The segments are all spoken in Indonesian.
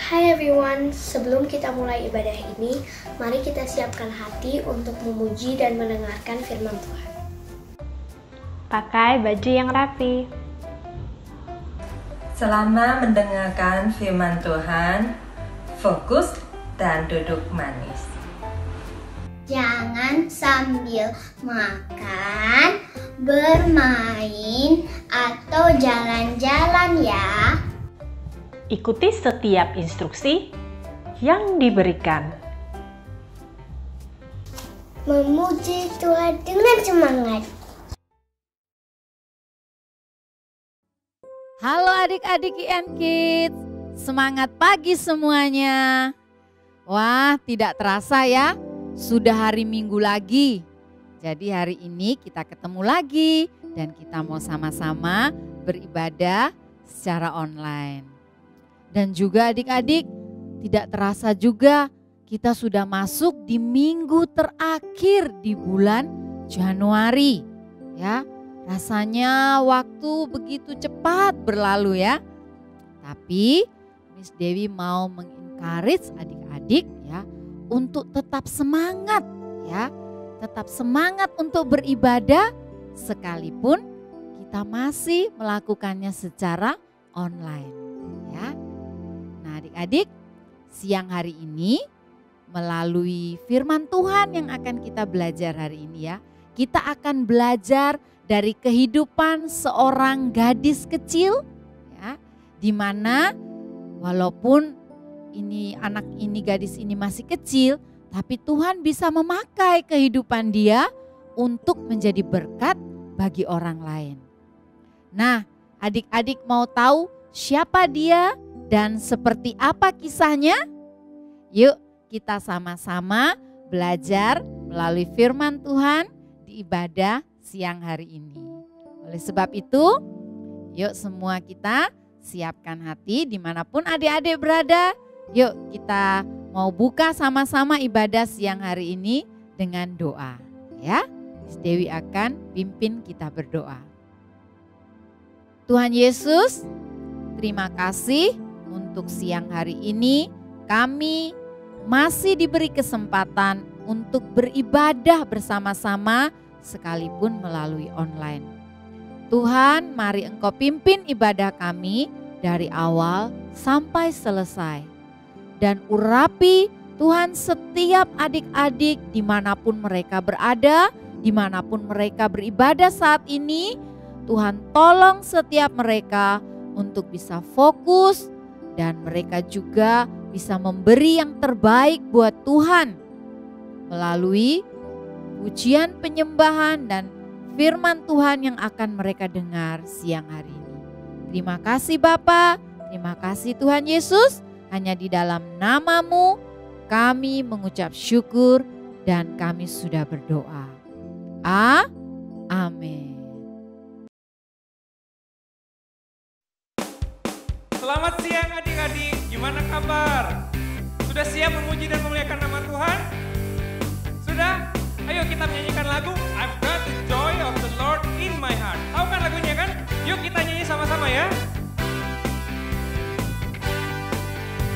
Hai everyone, sebelum kita mulai ibadah ini, mari kita siapkan hati untuk memuji dan mendengarkan firman Tuhan. Pakai baju yang rapi. Selama mendengarkan firman Tuhan, fokus dan duduk manis. Jangan sambil makan, bermain, atau jalan-jalan ya. Ikuti setiap instruksi yang diberikan. Memuji Tuhan dengan semangat. Halo adik-adik IN Kids, semangat pagi semuanya. Wah, tidak terasa ya, sudah hari Minggu lagi. Jadi hari ini kita ketemu lagi dan kita mau sama-sama beribadah secara online. Dan juga adik-adik, tidak terasa juga kita sudah masuk di minggu terakhir di bulan Januari. Ya, rasanya waktu begitu cepat berlalu ya. Tapi Miss Dewi mau mengencourage adik-adik ya untuk tetap semangat ya. Tetap semangat untuk beribadah sekalipun kita masih melakukannya secara online ya. Nah adik-adik, siang hari ini melalui firman Tuhan yang akan kita belajar hari ini ya. Kita akan belajar dari kehidupan seorang gadis kecil ya. Di mana walaupun gadis ini masih kecil, tapi Tuhan bisa memakai kehidupan dia untuk menjadi berkat bagi orang lain. Nah, adik-adik mau tahu siapa dia dan seperti apa kisahnya? Yuk kita sama-sama belajar melalui firman Tuhan di ibadah siang hari ini. Oleh sebab itu, yuk semua kita siapkan hati dimanapun adik-adik berada. Yuk kita mau buka sama-sama ibadah siang hari ini dengan doa. Ya, Miss Dewi akan pimpin kita berdoa. Tuhan Yesus, terima kasih untuk siang hari ini kami masih diberi kesempatan untuk beribadah bersama-sama sekalipun melalui online. Tuhan, mari Engkau pimpin ibadah kami dari awal sampai selesai. Dan urapi Tuhan setiap adik-adik dimanapun mereka berada, dimanapun mereka beribadah saat ini. Tuhan tolong setiap mereka untuk bisa fokus dan mereka juga bisa memberi yang terbaik buat Tuhan melalui pujian penyembahan dan firman Tuhan yang akan mereka dengar siang hari ini. Terima kasih Bapa, terima kasih Tuhan Yesus, hanya di dalam nama-Mu kami mengucap syukur dan kami sudah berdoa. Amin. Selamat siang adik-adik, gimana kabar? Sudah siap memuji dan memuliakan nama Tuhan? Sudah? Ayo kita menyanyikan lagu I've got the joy of the Lord in my heart. Tahu kan lagunya kan? Yuk kita nyanyi sama-sama ya.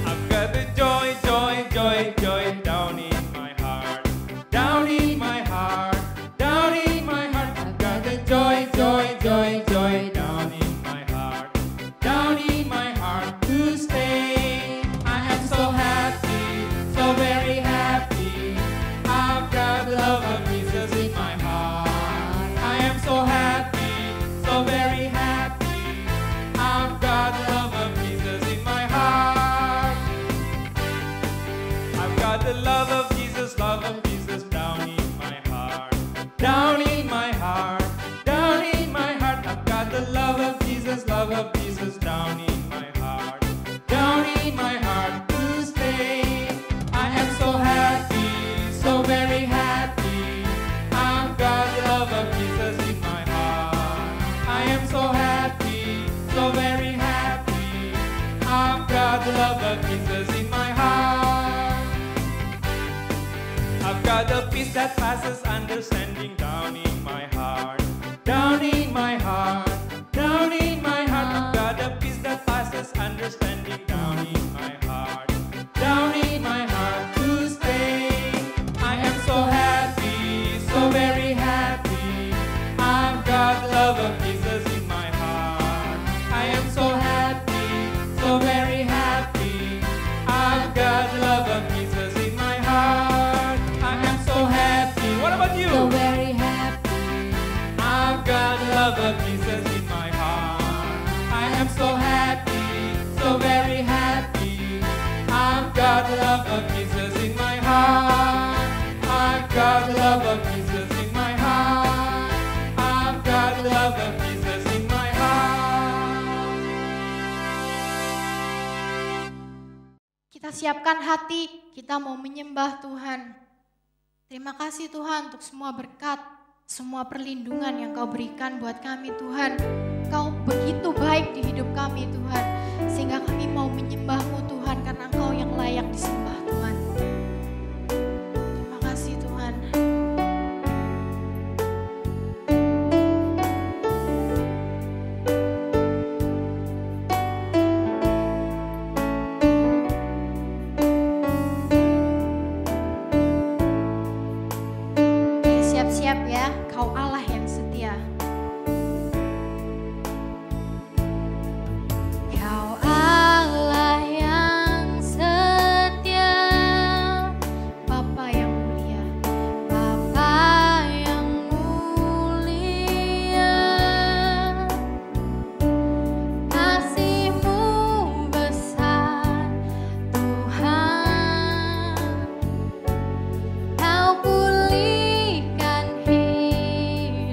I've got the joy, joy, joy, joy down in my heart. Down in my heart, down in my heart. I've got the joy, joy, joy, joy down in my heart. Down in my heart to stay. I am so happy, so very happy. I've got the love of Jesus in my heart. I am so happy, so very happy. I've got the love of Jesus in my heart. I've got the love of Jesus down in my heart. Down in my heart, down in my heart. I've got the love of Jesus down in my heart. Down in my heart to stay. I am so happy, so very happy. I've got the love of Jesus in my heart. I am so happy, so very happy. I've got the love of Jesus in my heart. I've got the peace that passes understanding down in my heart. Down in my heart, down in my heart. I've got the peace that passes understanding down in my heart. love of Jesus in my heart. I am so happy, so very happy. I've got the love of Jesus in my heart. I've got the love of Jesus in my heart. I've got the love of Jesus in my heart. Kita siapkan hati, kita mau menyembah Tuhan. Terima kasih Tuhan untuk semua berkat, semua perlindungan yang Kau berikan buat kami Tuhan. Kau begitu baik di hidup kami Tuhan, sehingga kami mau menyembah-Mu Tuhan, karena Engkau yang layak disembah Tuhan. Terima kasih Tuhan. Siap-siap ya, Kau Allah yang setia. Kau Allah yang setia, Bapa yang mulia, Bapa yang mulia. Kasih-Mu besar Tuhan, Kau pulihkan hidup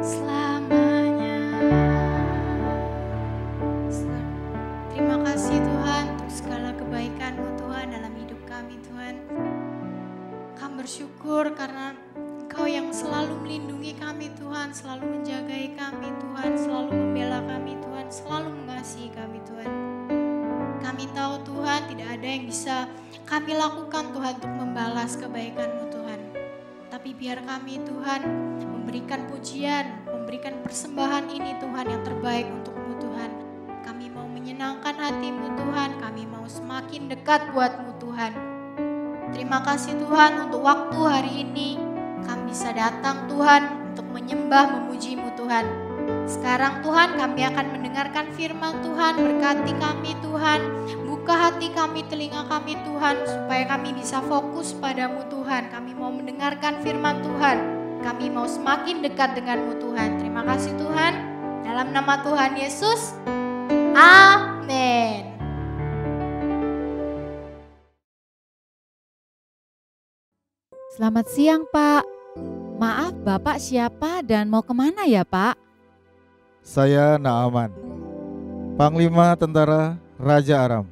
selamanya. Terima kasih Tuhan untuk segala kebaikan-Mu Tuhan dalam hidup kami Tuhan. Kami bersyukur karena Engkau yang selalu melindungi kami Tuhan, selalu menjagai kami Tuhan, selalu membela kami Tuhan, selalu mengasihi kami Tuhan. Kami tahu Tuhan tidak ada yang bisa kami lakukan Tuhan untuk membalas kebaikan-Mu Tuhan. Tapi biar kami Tuhan memberikan pujian, memberikan persembahan ini Tuhan yang terbaik untuk-Mu Tuhan. Kami mau menyenangkan hati-Mu Tuhan, kami mau semakin dekat buat-Mu Tuhan. Terima kasih Tuhan untuk waktu hari ini. Kami bisa datang Tuhan untuk menyembah memuji-Mu Tuhan. Sekarang Tuhan kami akan mendengarkan firman Tuhan. Berkati kami Tuhan. Buka hati kami, telinga kami Tuhan. Supaya kami bisa fokus padamu Tuhan. Kami mau mendengarkan firman Tuhan. Kami mau semakin dekat denganmu Tuhan. Terima kasih Tuhan. Dalam nama Tuhan Yesus. Amin. Selamat siang Pak. Maaf Bapak siapa dan mau kemana ya Pak? Saya Naaman, Panglima Tentara Raja Aram.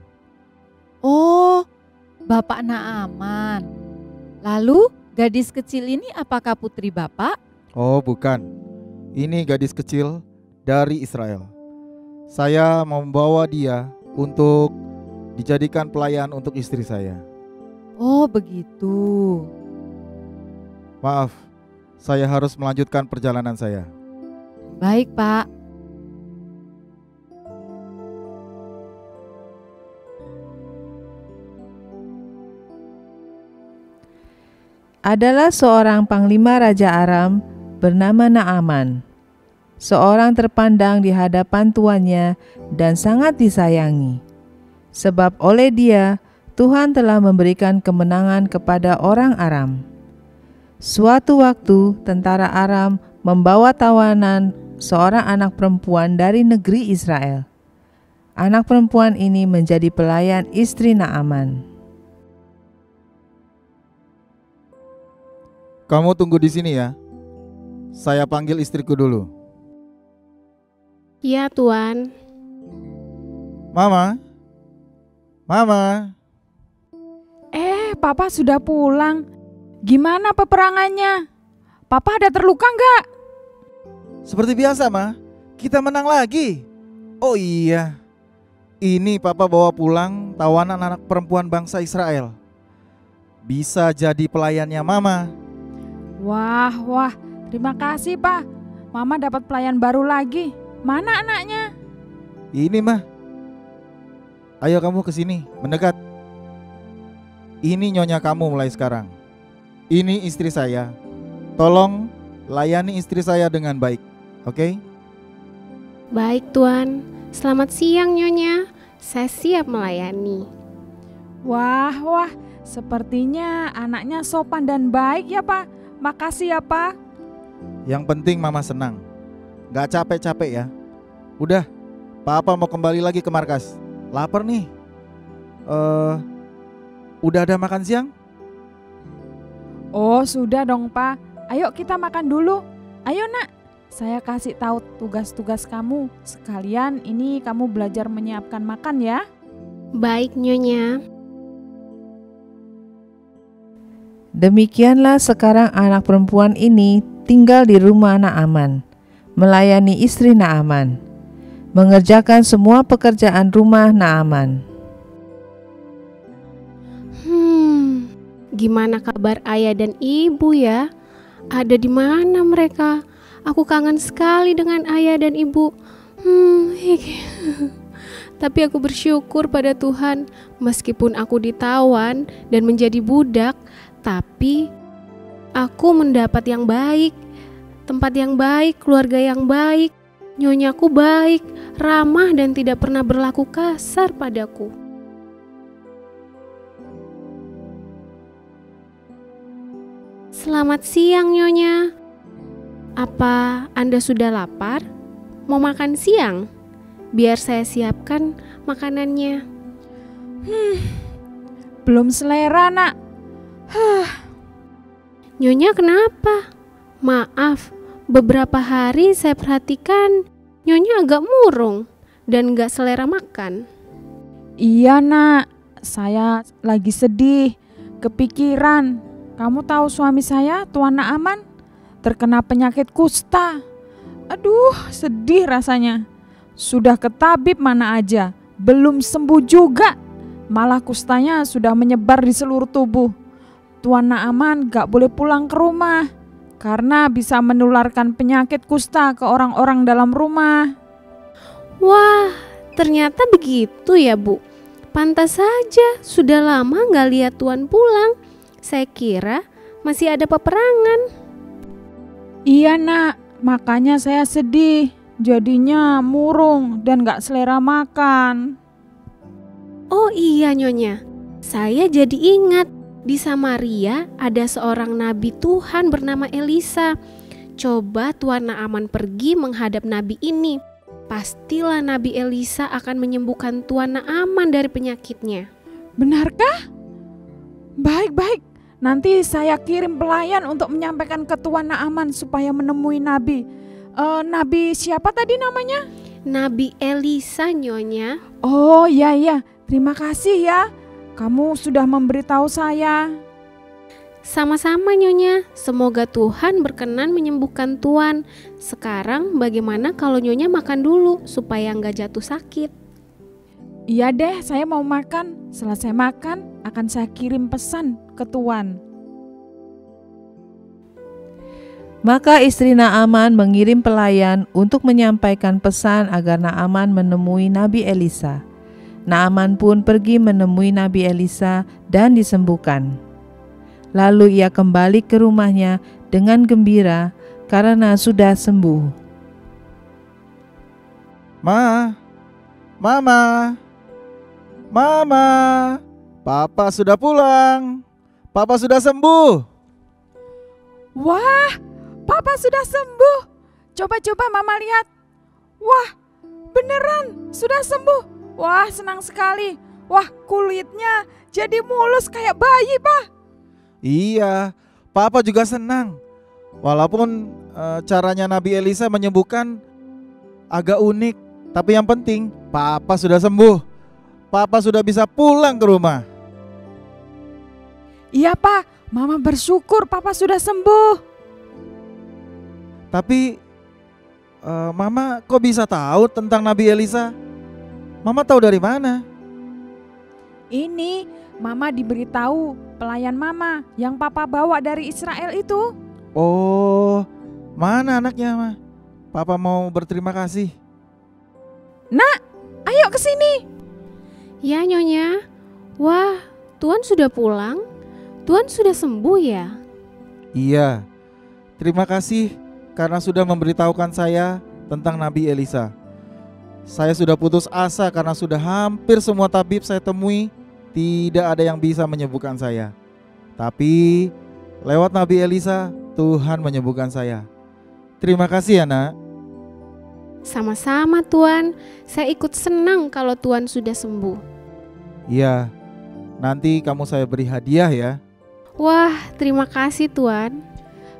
Oh, Bapak Naaman. Lalu gadis kecil ini apakah putri Bapak? Oh bukan, ini gadis kecil dari Israel. Saya membawa dia untuk dijadikan pelayan untuk istri saya. Oh begitu. Maaf, saya harus melanjutkan perjalanan saya. Baik Pak. Adalah seorang panglima Raja Aram bernama Naaman. Seorang terpandang di hadapan tuannya dan sangat disayangi. Sebab oleh dia, Tuhan telah memberikan kemenangan kepada orang Aram. Suatu waktu, tentara Aram membawa tawanan seorang anak perempuan dari negeri Israel. Anak perempuan ini menjadi pelayan istri Naaman. Kamu tunggu di sini ya. Saya panggil istriku dulu. Ya, Tuan. Mama. Mama. Papa sudah pulang. Gimana peperangannya? Papa ada terluka nggak? Seperti biasa, Ma. Kita menang lagi. Oh iya. Ini Papa bawa pulang tawanan anak perempuan bangsa Israel. Bisa jadi pelayannya Mama. Wah, terima kasih Pak. Mama dapat pelayan baru lagi. Mana anaknya? Ini mah. Ayo kamu ke sini, mendekat. Ini nyonya kamu mulai sekarang. Ini istri saya. Tolong layani istri saya dengan baik, oke? Baik Tuan. Selamat siang Nyonya. Saya siap melayani. Wah, sepertinya anaknya sopan dan baik ya Pak. Makasih ya Pak. Yang penting Mama senang. Gak capek-capek ya. Udah, Papa mau kembali lagi ke markas. Lapar nih. Udah ada makan siang? Oh sudah dong Pak. Ayo kita makan dulu. Ayo nak, saya kasih tahu tugas-tugas kamu. Sekalian ini kamu belajar menyiapkan makan ya. Baik Nyonya. Demikianlah sekarang anak perempuan ini tinggal di rumah Naaman, melayani istri Naaman, mengerjakan semua pekerjaan rumah Naaman. Gimana kabar ayah dan ibu ya? Ada di mana mereka? Aku kangen sekali dengan ayah dan ibu. Tapi aku bersyukur pada Tuhan, meskipun aku ditawan dan menjadi budak, tapi aku mendapat yang baik, tempat yang baik, keluarga yang baik, nyonyaku baik, ramah dan tidak pernah berlaku kasar padaku. Selamat siang Nyonya. Apa Anda sudah lapar? Mau makan siang? Biar saya siapkan makanannya. Belum selera nak. Nyonya kenapa? Maaf, beberapa hari saya perhatikan Nyonya agak murung dan gak selera makan. Iya nak, saya lagi sedih, kepikiran. Kamu tahu suami saya, Tuan Naaman, terkena penyakit kusta. Aduh, sedih rasanya. Sudah ke tabib mana aja, belum sembuh juga. Malah kustanya sudah menyebar di seluruh tubuh. Tuan Naaman gak boleh pulang ke rumah karena bisa menularkan penyakit kusta ke orang-orang dalam rumah. Wah, ternyata begitu ya Bu. Pantas saja sudah lama gak lihat Tuan pulang. Saya kira masih ada peperangan. Iya nak, makanya saya sedih. Jadinya murung dan gak selera makan. Oh iya Nyonya, saya jadi ingat. Di Samaria ada seorang nabi Tuhan bernama Elisa. Coba Tuan Naaman pergi menghadap nabi ini. Pastilah Nabi Elisa akan menyembuhkan Tuan Naaman dari penyakitnya. Benarkah? Baik-baik, nanti saya kirim pelayan untuk menyampaikan ke Tuan Naaman supaya menemui nabi. Nabi siapa tadi namanya? Nabi Elisa Nyonya. Oh iya, terima kasih ya. Kamu sudah memberitahu saya. Sama-sama Nyonya, semoga Tuhan berkenan menyembuhkan Tuan. Sekarang bagaimana kalau Nyonya makan dulu supaya nggak jatuh sakit? Iya deh, saya mau makan. Selesai makan akan saya kirim pesan ke Tuan. Maka istri Naaman mengirim pelayan untuk menyampaikan pesan agar Naaman menemui Nabi Elisa. Naaman pun pergi menemui Nabi Elisa dan disembuhkan. Lalu ia kembali ke rumahnya dengan gembira karena sudah sembuh. Mama, Papa sudah pulang. Papa sudah sembuh. Wah, Papa sudah sembuh. Coba Mama lihat. Wah, beneran sudah sembuh. Wah, senang sekali. Wah, kulitnya jadi mulus kayak bayi, Pak. Iya, Papa juga senang. Walaupun caranya Nabi Elisa menyembuhkan agak unik, tapi yang penting Papa sudah sembuh. Papa sudah bisa pulang ke rumah. Iya, Pak. Mama bersyukur Papa sudah sembuh. Tapi Mama kok bisa tahu tentang Nabi Elisa? Mama tahu dari mana? Ini Mama diberitahu pelayan Mama yang Papa bawa dari Israel itu. Oh, mana anaknya, Ma? Papa mau berterima kasih. Nak, ayo ke sini. Ya Nyonya. Wah, Tuan sudah pulang? Tuan sudah sembuh ya? Iya, terima kasih karena sudah memberitahukan saya tentang Nabi Elisa. Saya sudah putus asa karena sudah hampir semua tabib saya temui, tidak ada yang bisa menyembuhkan saya. Tapi lewat Nabi Elisa, Tuhan menyembuhkan saya. Terima kasih ya nak. Sama-sama Tuan, saya ikut senang kalau Tuan sudah sembuh. Iya, nanti kamu saya beri hadiah ya. Wah, terima kasih Tuan.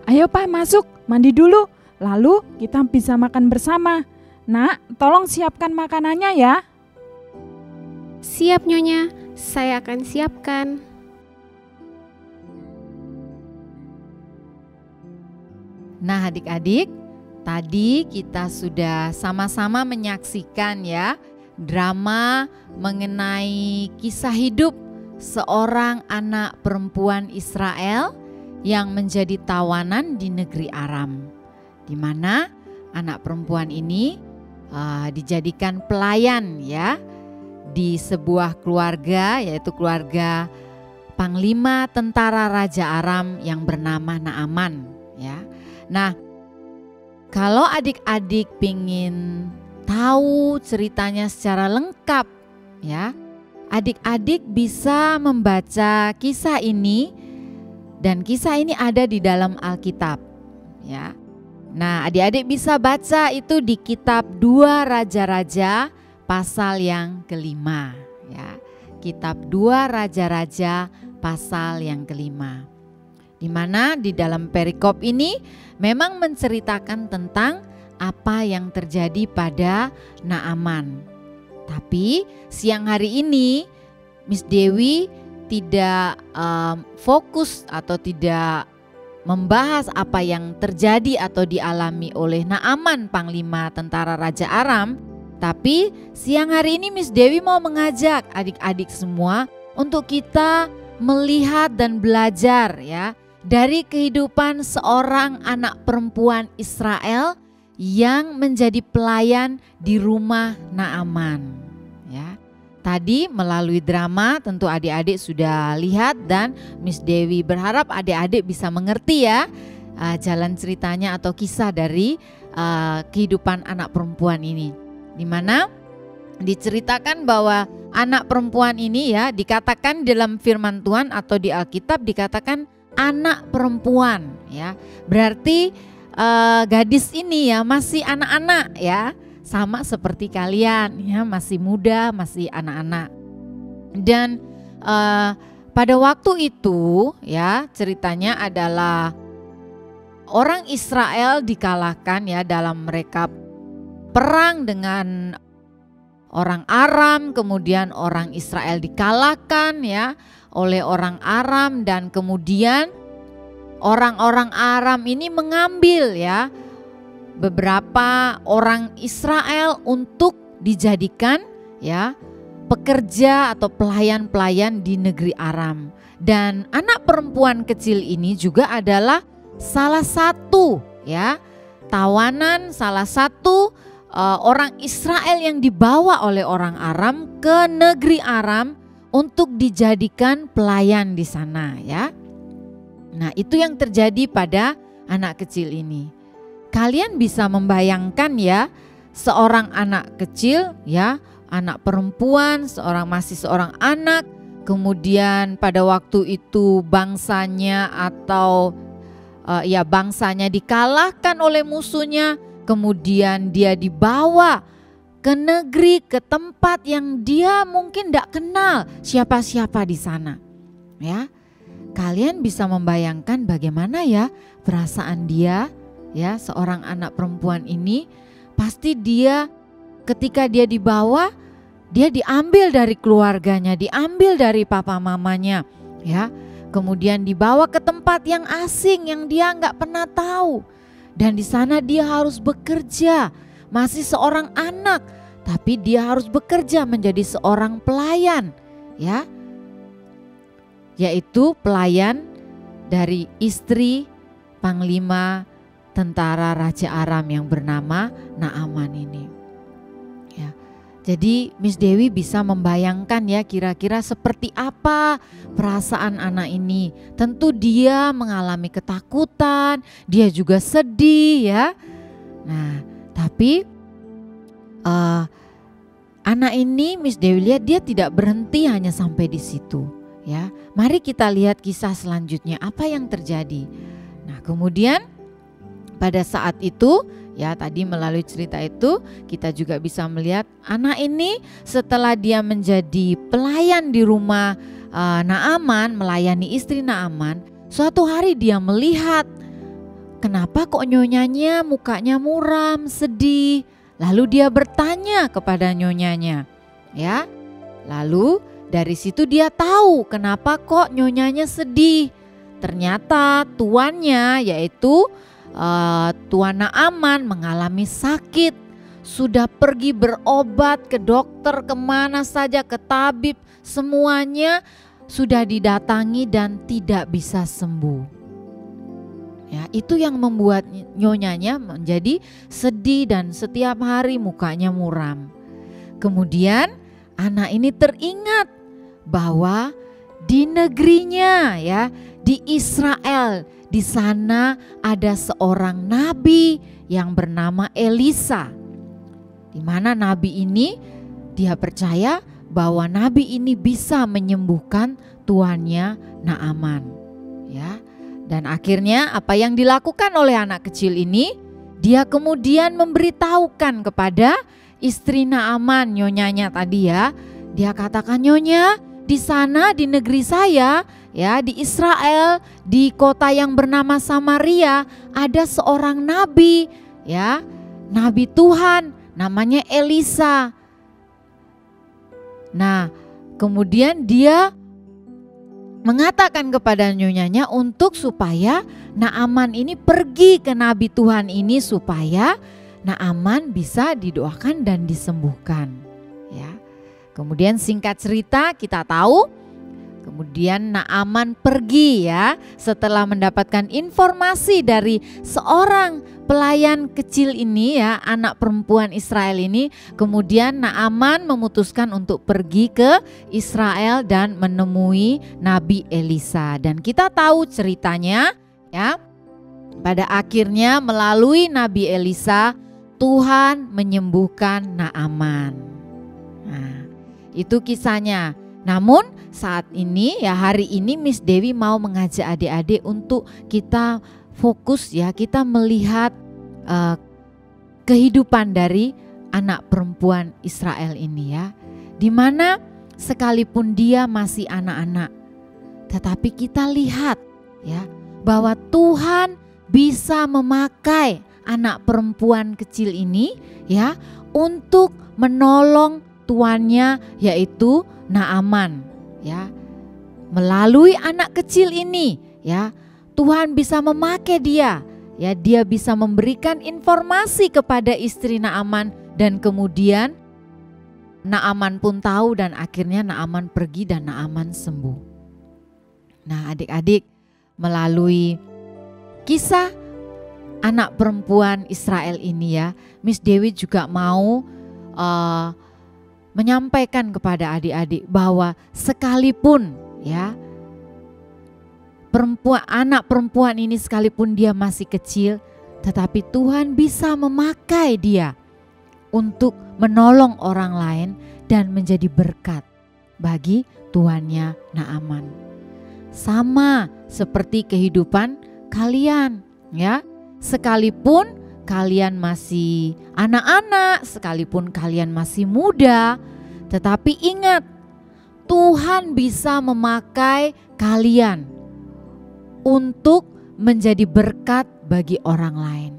Ayo Pak, masuk, mandi dulu, lalu kita bisa makan bersama. Nak, tolong siapkan makanannya ya. Siap Nyonya, saya akan siapkan. Nah adik-adik, tadi kita sudah sama-sama menyaksikan ya drama mengenai kisah hidup seorang anak perempuan Israel yang menjadi tawanan di negeri Aram, di mana anak perempuan ini dijadikan pelayan ya di sebuah keluarga, yaitu keluarga panglima tentara Raja Aram yang bernama Naaman ya. Nah, kalau adik-adik pingin tahu ceritanya secara lengkap ya, adik-adik bisa membaca kisah ini, dan kisah ini ada di dalam Alkitab ya. Nah, adik-adik bisa baca itu di kitab 2 Raja-Raja pasal yang kelima ya. Kitab 2 Raja-Raja pasal yang kelima. Di mana di dalam perikop ini memang menceritakan tentang apa yang terjadi pada Naaman. Tapi siang hari ini Miss Dewi tidak fokus atau tidak membahas apa yang terjadi atau dialami oleh Naaman, panglima tentara Raja Aram. Tapi siang hari ini Miss Dewi mau mengajak adik-adik semua untuk kita melihat dan belajar ya dari kehidupan seorang anak perempuan Israel yang menjadi pelayan di rumah Naaman. Ya, tadi melalui drama tentu adik-adik sudah lihat dan Miss Dewi berharap adik-adik bisa mengerti ya jalan ceritanya atau kisah dari kehidupan anak perempuan ini. Di mana diceritakan bahwa anak perempuan ini ya dikatakan dalam firman Tuhan atau di Alkitab dikatakan anak perempuan ya. Berarti gadis ini ya masih anak-anak ya, sama seperti kalian ya, masih muda, masih anak-anak. Dan pada waktu itu ya ceritanya adalah orang Israel dikalahkan ya dalam mereka perang dengan orang Aram, kemudian orang Israel dikalahkan ya oleh orang Aram dan kemudian orang-orang Aram ini mengambil ya beberapa orang Israel untuk dijadikan ya pekerja atau pelayan-pelayan di negeri Aram. Dan anak perempuan kecil ini juga adalah salah satu ya tawanan, salah satu orang Israel yang dibawa oleh orang Aram ke negeri Aram untuk dijadikan pelayan di sana ya. Nah, itu yang terjadi pada anak kecil ini. Kalian bisa membayangkan ya, seorang anak kecil ya, anak perempuan, masih seorang anak, kemudian pada waktu itu bangsanya atau bangsanya dikalahkan oleh musuhnya, kemudian dia dibawa ke negeri, ke tempat yang dia mungkin tidak kenal siapa-siapa di sana. Ya, kalian bisa membayangkan bagaimana ya perasaan dia, ya seorang anak perempuan ini. Pasti dia ketika dia dibawa, dia diambil dari keluarganya, diambil dari papa mamanya, ya. Kemudian dibawa ke tempat yang asing yang dia nggak pernah tahu. Dan di sana dia harus bekerja. Masih seorang anak, tapi dia harus bekerja menjadi seorang pelayan, ya, yaitu pelayan dari istri panglima tentara Raja Aram yang bernama Naaman ini. Ya, jadi Miss Dewi bisa membayangkan ya kira-kira seperti apa perasaan anak ini. Tentu dia mengalami ketakutan, dia juga sedih ya. Nah, tapi anak ini Miss Dewi lihat dia tidak berhenti hanya sampai di situ ya. Mari kita lihat kisah selanjutnya apa yang terjadi. Nah, kemudian pada saat itu ya tadi melalui cerita itu kita juga bisa melihat anak ini setelah dia menjadi pelayan di rumah Naaman, melayani istri Naaman, suatu hari dia melihat kenapa kok nyonyanya mukanya muram, sedih. Lalu dia bertanya kepada nyonyanya, ya. Lalu dari situ dia tahu kenapa kok nyonyanya sedih. Ternyata tuannya yaitu Tuan Naaman mengalami sakit. Sudah pergi berobat ke dokter, kemana saja, ke tabib, semuanya sudah didatangi dan tidak bisa sembuh. Ya, itu yang membuat nyonyanya menjadi sedih dan setiap hari mukanya muram. Kemudian anak ini teringat bahwa di negerinya ya, di Israel, di sana ada seorang nabi yang bernama Elisa. Di mana nabi ini dia percaya bahwa nabi ini bisa menyembuhkan tuannya Naaman. Ya. Dan akhirnya apa yang dilakukan oleh anak kecil ini, dia kemudian memberitahukan kepada istri Naaman, nyonyanya tadi ya. Dia katakan, "Nyonya, di sana di negeri saya ya, di Israel, di kota yang bernama Samaria ada seorang nabi, ya, nabi Tuhan namanya Elisa. Nah, kemudian dia mengatakan kepada nyonyanya untuk supaya Naaman ini pergi ke nabi Tuhan ini supaya Naaman bisa didoakan dan disembuhkan, ya. Kemudian singkat cerita kita tahu, kemudian Naaman pergi, ya, setelah mendapatkan informasi dari seorang pelayan kecil ini, ya, anak perempuan Israel ini. Kemudian Naaman memutuskan untuk pergi ke Israel dan menemui Nabi Elisa. Dan kita tahu ceritanya, ya, pada akhirnya melalui Nabi Elisa Tuhan menyembuhkan Naaman. Nah, itu kisahnya. Namun saat ini, ya, hari ini Miss Dewi mau mengajak adik-adik untuk kita fokus, ya, kita melihat kehidupan dari anak perempuan Israel ini, ya, dimana sekalipun dia masih anak-anak, tetapi kita lihat, ya, bahwa Tuhan bisa memakai anak perempuan kecil ini, ya, untuk menolong tuannya, yaitu Naaman, ya. Melalui anak kecil ini, ya, Tuhan bisa memakai dia, ya, dia bisa memberikan informasi kepada istri Naaman dan kemudian Naaman pun tahu dan akhirnya Naaman pergi dan Naaman sembuh. Nah, adik-adik, melalui kisah anak perempuan Israel ini, ya, Miss Dewi juga mau menyampaikan kepada adik-adik bahwa sekalipun, ya, anak perempuan ini sekalipun dia masih kecil, tetapi Tuhan bisa memakai dia untuk menolong orang lain dan menjadi berkat bagi tuannya Naaman. Sama seperti kehidupan kalian, ya. Sekalipun kalian masih anak-anak, sekalipun kalian masih muda, tetapi ingat, Tuhan bisa memakai kalian untuk menjadi berkat bagi orang lain.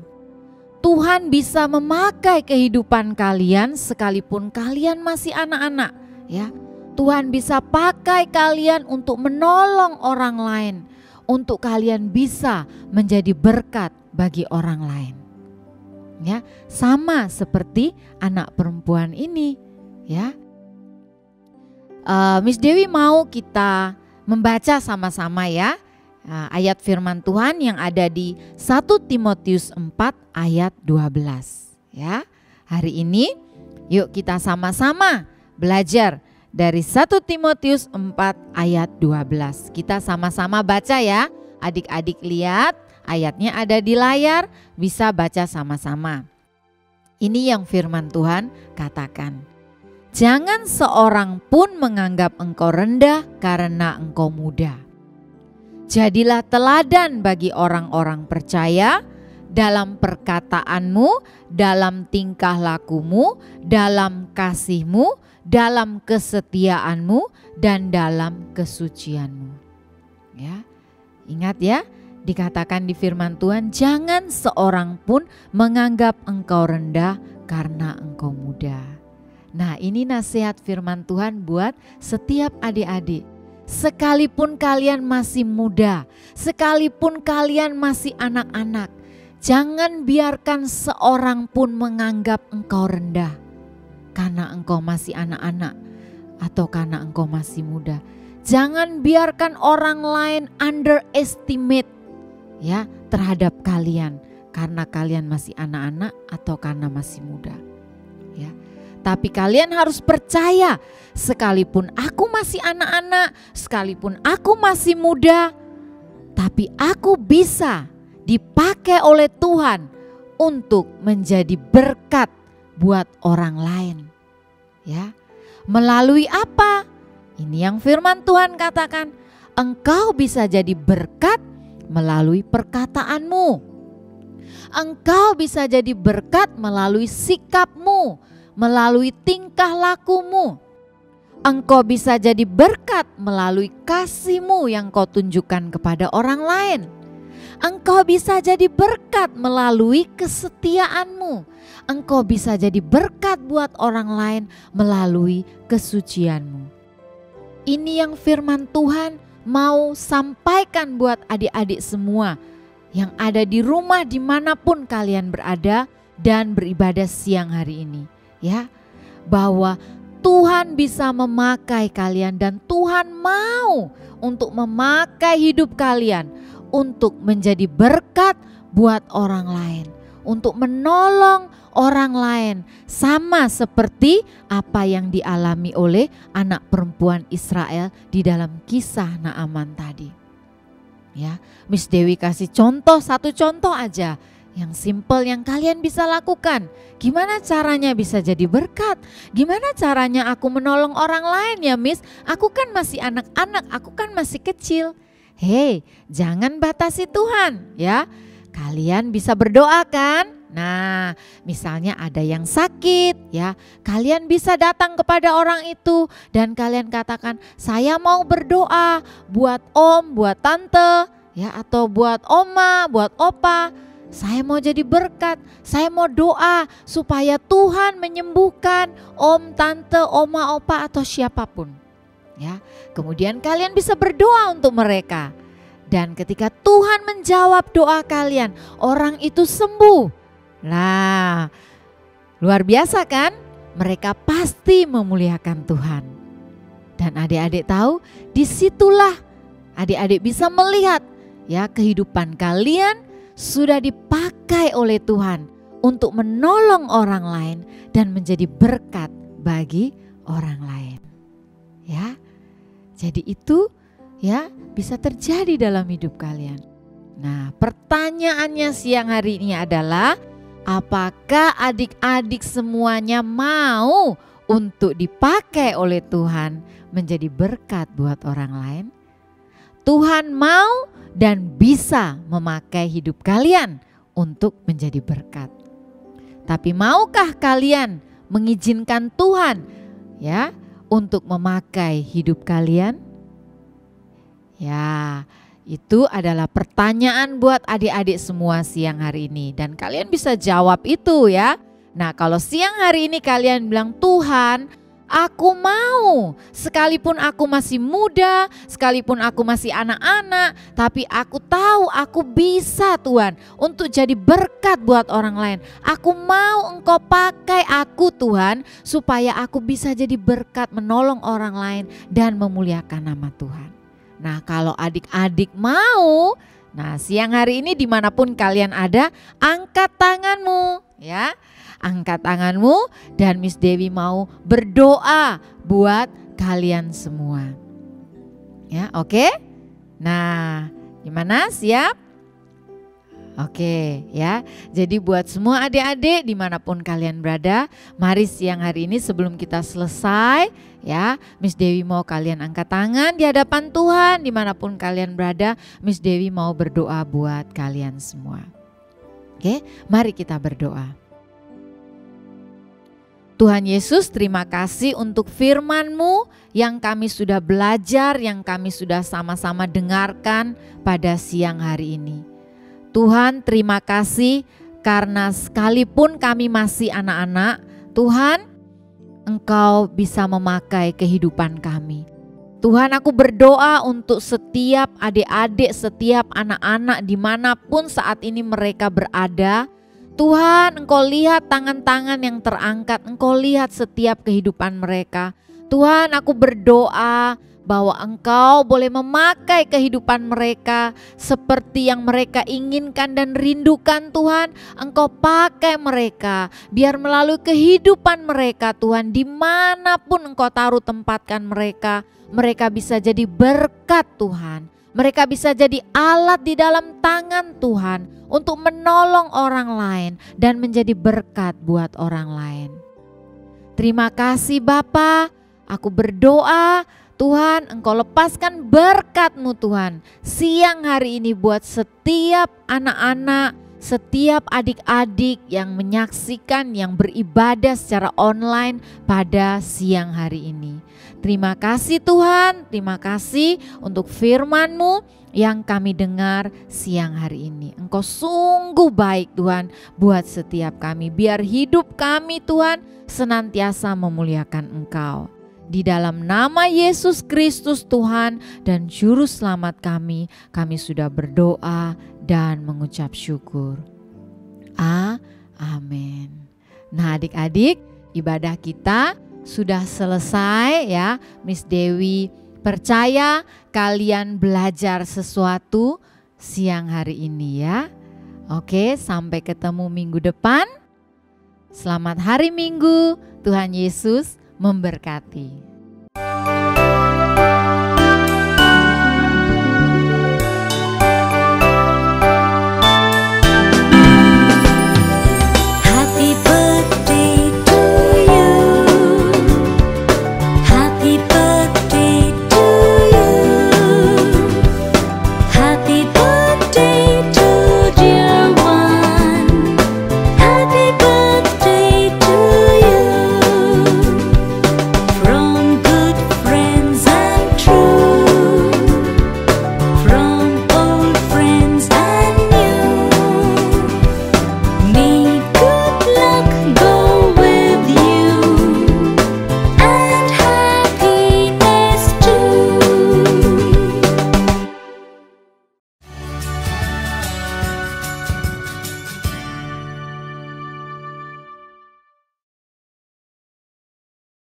Tuhan bisa memakai kehidupan kalian sekalipun kalian masih anak-anak, ya. Tuhan bisa pakai kalian untuk menolong orang lain, untuk kalian bisa menjadi berkat bagi orang lain. Ya, sama seperti anak perempuan ini, ya. Miss Dewi mau kita membaca sama-sama, ya, ayat firman Tuhan yang ada di 1 Timotius 4 ayat 12, ya. Hari ini yuk kita sama-sama belajar dari 1 Timotius 4 ayat 12. Kita sama-sama baca, ya. Adik-adik lihat, ayatnya ada di layar, bisa baca sama-sama. Ini yang firman Tuhan katakan. Jangan seorang pun menganggap engkau rendah karena engkau muda. Jadilah teladan bagi orang-orang percaya dalam perkataanmu, dalam tingkah lakumu, dalam kasihmu, dalam kesetiaanmu, dan dalam kesucianmu. Ya, ingat, ya, dikatakan di firman Tuhan, jangan seorang pun menganggap engkau rendah karena engkau muda. Nah, ini nasihat firman Tuhan buat setiap adik-adik. Sekalipun kalian masih muda, sekalipun kalian masih anak-anak, jangan biarkan seorang pun menganggap engkau rendah karena engkau masih anak-anak atau karena engkau masih muda. Jangan biarkan orang lain underestimate, ya, terhadap kalian karena kalian masih anak-anak atau karena masih muda, ya. Tapi kalian harus percaya, sekalipun aku masih anak-anak, sekalipun aku masih muda, tapi aku bisa dipakai oleh Tuhan untuk menjadi berkat buat orang lain, ya. Melalui apa? Ini yang firman Tuhan katakan, engkau bisa jadi berkat melalui perkataanmu. Engkau bisa jadi berkat melalui sikapmu, melalui tingkah lakumu, Engkau bisa jadi berkat melalui kasih-Mu yang Kau tunjukkan kepada orang lain. Engkau bisa jadi berkat melalui kesetiaan-Mu. Engkau bisa jadi berkat buat orang lain melalui kesucian-Mu. Ini yang firman Tuhan mau sampaikan buat adik-adik semua yang ada di rumah dimanapun kalian berada dan beribadah siang hari ini. Ya, bahwa Tuhan bisa memakai kalian dan Tuhan mau untuk memakai hidup kalian untuk menjadi berkat buat orang lain, untuk menolong orang lain, sama seperti apa yang dialami oleh anak perempuan Israel di dalam kisah Naaman tadi. Ya, Miss Dewi kasih contoh, satu contoh aja yang simple yang kalian bisa lakukan. Gimana caranya bisa jadi berkat? Gimana caranya aku menolong orang lain ya Miss? Aku kan masih anak-anak, aku kan masih kecil. Hei, jangan batasi Tuhan ya. Kalian bisa berdoa kan? Nah, misalnya ada yang sakit ya, kalian bisa datang kepada orang itu dan kalian katakan, saya mau berdoa buat om, buat tante ya, atau buat oma, buat opa. Saya mau jadi berkat, saya mau doa supaya Tuhan menyembuhkan om, tante, oma, opa atau siapapun. Ya, kemudian kalian bisa berdoa untuk mereka. Dan ketika Tuhan menjawab doa kalian, orang itu sembuh. Nah, luar biasa kan? Mereka pasti memuliakan Tuhan. Dan adik-adik tahu, disitulah adik-adik bisa melihat ya kehidupan kalian sudah dipakai oleh Tuhan untuk menolong orang lain dan menjadi berkat bagi orang lain. Ya. Jadi itu ya bisa terjadi dalam hidup kalian. Nah, pertanyaannya siang hari ini adalah, apakah adik-adik semuanya mau untuk dipakai oleh Tuhan menjadi berkat buat orang lain? Tuhan mau dan bisa memakai hidup kalian untuk menjadi berkat. Tapi maukah kalian mengizinkan Tuhan ya untuk memakai hidup kalian? Ya, itu adalah pertanyaan buat adik-adik semua siang hari ini. Dan kalian bisa jawab itu ya. Nah, kalau siang hari ini kalian bilang, Tuhan, aku mau, sekalipun aku masih muda, sekalipun aku masih anak-anak, tapi aku tahu aku bisa Tuhan untuk jadi berkat buat orang lain. Aku mau Engkau pakai aku Tuhan supaya aku bisa jadi berkat menolong orang lain dan memuliakan nama Tuhan. Nah, kalau adik-adik mau, nah siang hari ini dimanapun kalian ada, angkat tanganmu ya. Angkat tanganmu dan Miss Dewi mau berdoa buat kalian semua. Ya, oke? Nah, gimana? Siap? Oke ya, jadi buat semua adik-adik dimanapun kalian berada, mari siang hari ini sebelum kita selesai ya, Miss Dewi mau kalian angkat tangan di hadapan Tuhan dimanapun kalian berada. Miss Dewi mau berdoa buat kalian semua. Oke, mari kita berdoa. Tuhan Yesus, terima kasih untuk firman-Mu yang kami sudah belajar, yang kami sudah sama-sama dengarkan pada siang hari ini. Tuhan, terima kasih karena sekalipun kami masih anak-anak, Tuhan, Engkau bisa memakai kehidupan kami. Tuhan, aku berdoa untuk setiap adik-adik, setiap anak-anak dimanapun saat ini mereka berada. Tuhan, Engkau lihat tangan-tangan yang terangkat, Engkau lihat setiap kehidupan mereka. Tuhan, aku berdoa bahwa Engkau boleh memakai kehidupan mereka seperti yang mereka inginkan dan rindukan Tuhan. Engkau pakai mereka, biar melalui kehidupan mereka Tuhan, dimanapun Engkau taruh tempatkan mereka, mereka bisa jadi berkat Tuhan. Mereka bisa jadi alat di dalam tangan Tuhan untuk menolong orang lain dan menjadi berkat buat orang lain. Terima kasih Bapa, aku berdoa Tuhan, Engkau lepaskan berkat-Mu Tuhan siang hari ini buat setiap anak-anak, setiap adik-adik yang menyaksikan, yang beribadah secara online pada siang hari ini. Terima kasih Tuhan, terima kasih untuk firman-Mu yang kami dengar siang hari ini. Engkau sungguh baik Tuhan buat setiap kami. Biar hidup kami Tuhan senantiasa memuliakan Engkau. Di dalam nama Yesus Kristus Tuhan dan Juru Selamat kami sudah berdoa dan mengucap syukur. Amin. Nah adik-adik, ibadah kita sudah selesai ya. Miss Dewi percaya kalian belajar sesuatu siang hari ini ya. Oke, sampai ketemu minggu depan. Selamat hari Minggu, Tuhan Yesus memberkati.